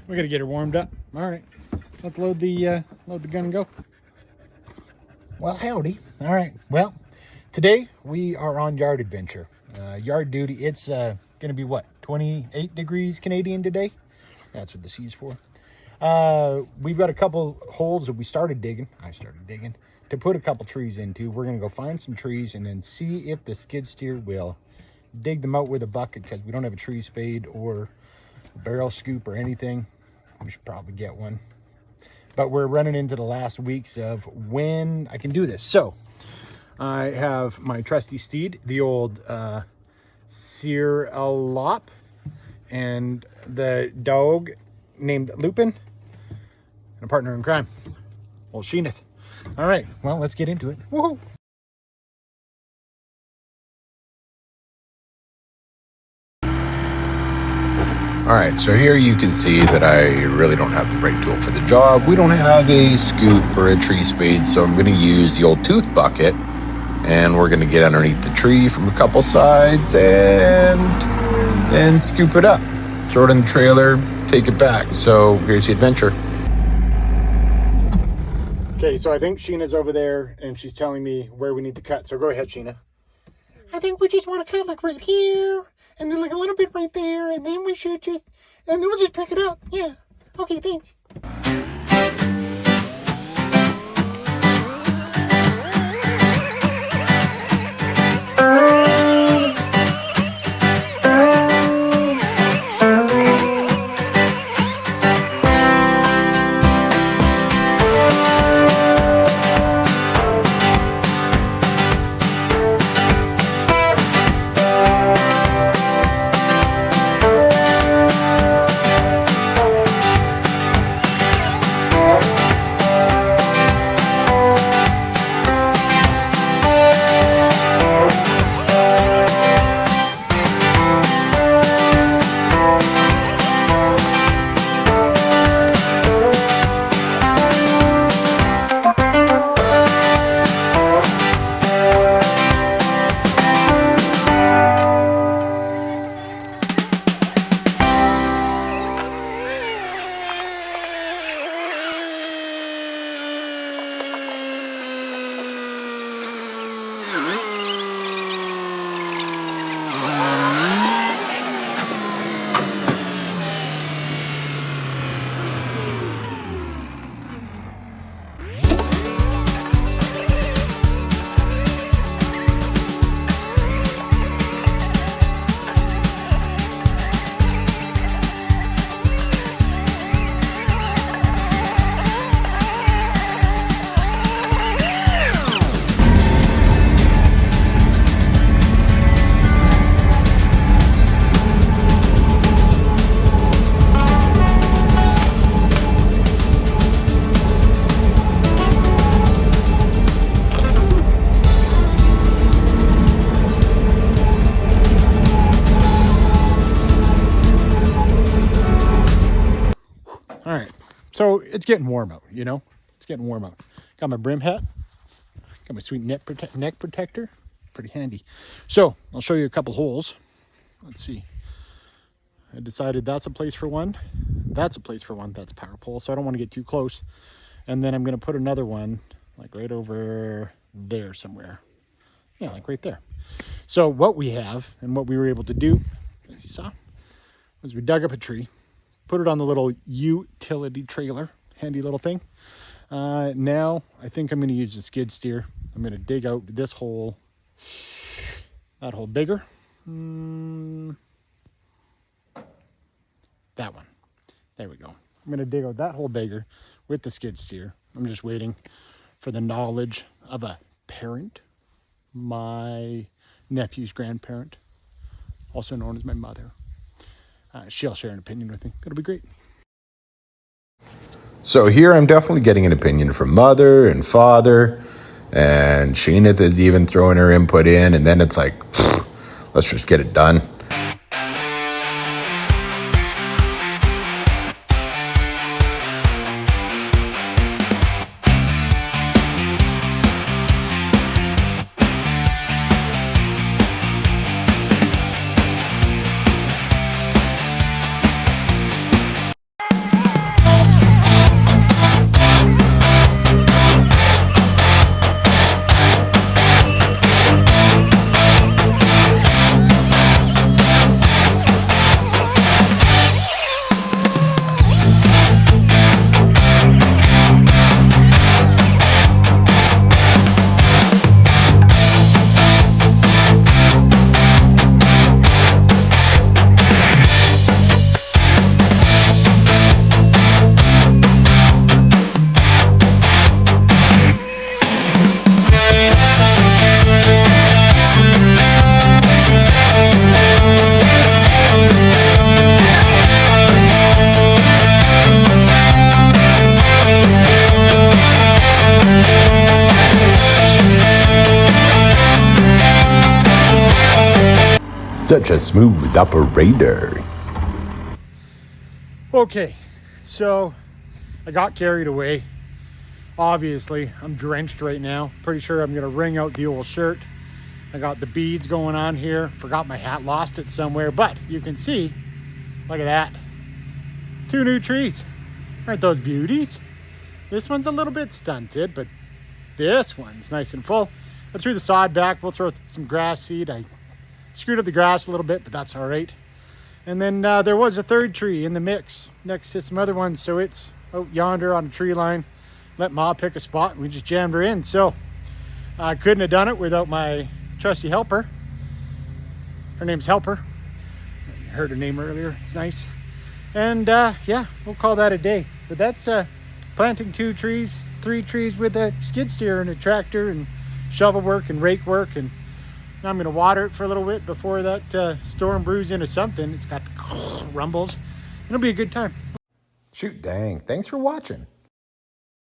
We gotta get her warmed up. All right, let's load the gun and go. Well, howdy. All right. Well, today we are on yard adventure. Yard duty. It's gonna be what, 28 degrees Canadian today. That's what the C's for. We've got a couple holes that we started digging. I started digging to put a couple trees into. We're gonna go find some trees and then see if the skid steer will dig them out with a bucket, because we don't have a tree spade or a barrel scoop or anything. We should probably get one, but we're running into the last weeks of when I can do this. So I have my trusty steed, the old Searalop, and the dog named Lupin, and a partner in crime, old Sheeneth. All right, well, let's get into it. Woohoo! All right, so here you can see that I really don't have the right tool for the job. We don't have a scoop or a tree spade, so I'm going to use the old tooth bucket, and we're going to get underneath the tree from a couple sides and then scoop it up, throw it in the trailer, take it back. So here's the adventure. Okay, so I think Sheena's over there, and she's telling me where we need to cut. So go ahead, Sheena. I think we just want to cut like right here, and then like a little bit right there, and then we should just, and then we'll just pick it up. Yeah. Okay, thanks. All right, so it's getting warm out, you know? It's getting warm out. Got my brim hat, got my sweet neck protector, pretty handy. So I'll show you a couple holes. Let's see. I decided that's a place for one. That's a place for one. That's a power pole, so I don't want to get too close. And then I'm going to put another one like right over there somewhere. Yeah, like right there. So what we have and what we were able to do, as you saw, was we dug up a tree, put it on the little utility trailer, handy little thing. Now I think I'm going to use the skid steer. I'm going to dig out this hole, that hole bigger. That one. There we go. I'm going to dig out that hole bigger with the skid steer. I'm just waiting for the knowledge of a parent, my nephew's grandparent, also known as my mother. She'll share an opinion with me. It'll be great. So here I'm definitely getting an opinion from mother and father, and Sheeneth is even throwing her input in, and then it's like, let's just get it done. such a smooth operator. Okay, so I got carried away. Obviously, I'm drenched right now. Pretty sure I'm gonna wring out the old shirt. I got the beads going on here. Forgot my hat, lost it somewhere, but you can see, look at that. 2 new trees. Aren't those beauties? This one's a little bit stunted, but this one's nice and full. I threw the sod back. We'll throw some grass seed. I screwed up the grass a little bit, but that's all right. And then there was a 3rd tree in the mix next to some other ones, so it's out yonder on a tree line. Let Ma pick a spot and we just jammed her in. So I couldn't have done it without my trusty helper. Her name's Helper. You heard her name earlier. It's nice. And yeah, we'll call that a day. But that's planting 2 trees, 3 trees with a skid steer and a tractor and shovel work and rake work. And now I'm going to water it for a little bit before that storm brews into something. It's got the rumbles. It'll be a good time. Shoot, dang. Thanks for watching.